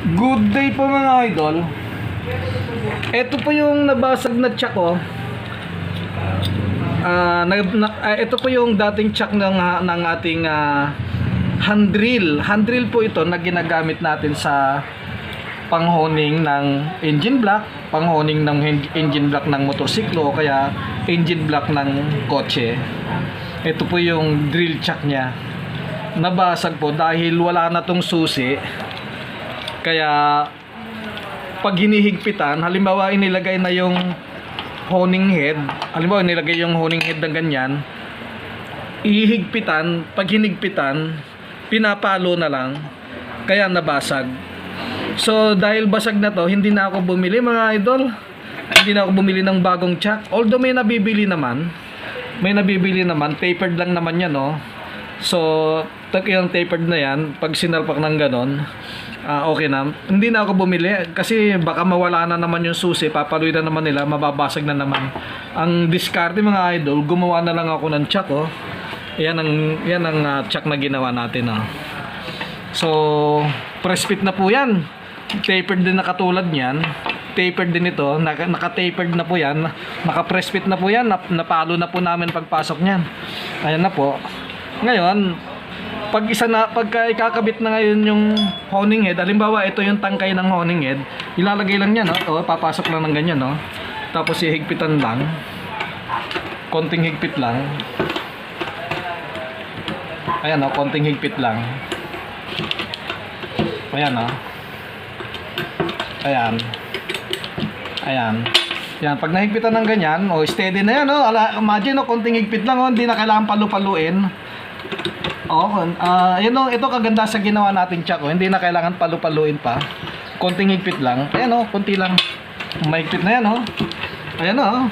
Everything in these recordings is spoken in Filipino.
Good day po mga idol. Ito po yung nabasag na chuck ko. Ito po yung dating chuck ng ating hand drill. Hand drill po ito na ginagamit natin sa panghoning ng engine block, panghoning ng engine block ng motorsiklo o kaya engine block ng kotse. Ito po yung drill chuck niya. Nabasag po dahil wala na tong susi. Kaya pag hinihigpitan, halimbawa inilagay na yung honing head, halimbawa inilagay yung honing head ng ganyan, ihigpitan, pag hinigpitan, pinapalo na lang, kaya nabasag. So dahil basag na to, hindi na ako bumili mga idol. Hindi na ako bumili ng bagong chuck. Although may nabibili naman, tapered lang naman yan, no? So yung tapered na yan, pag sinalpak ng ganon, okay na. Hindi na ako bumili kasi baka mawala na naman yung susi, papaluin na naman nila, mababasag na naman. Ang diskarte mga idol, gumawa na lang ako ng chuck, oh. Yan ang chuck na ginawa natin, oh. So press fit na po yan. Tapered din na katulad niyan. Tapered din ito, naka-tapered na po yan, naka-press fit na po yan, napalo na po namin pagpasok niyan. Ayan na po. Ngayon, pagka ikakabit na ngayon yung honing head, halimbawa ito yung tangkay ng honing head, ilalagay lang yan, no? Papasok lang ng ganyan, no? Tapos ihigpitan lang, konting higpit lang, ayan, no? Konting higpit lang, ayan, no? Ayan, yan, pag nahigpitan ng ganyan, steady na yan, no? Imagine, no? Konting higpit lang, hindi na kailangan palu-paluin. Yun, ito kaganda sa ginawa nating chuck, hindi na kailangan palu-paluin pa. Konting higpit lang. Ayan, konti lang. Mahigpit na yan, ayan,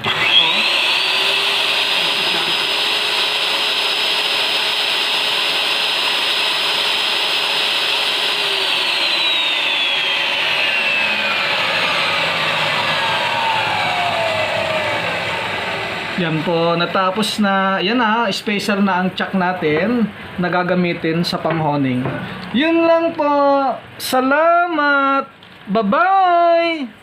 Yan po, natapos na. Yan na, spacer na ang chuck natin na gagamitin sa panghoning. Yun lang po. Salamat. Bye-bye.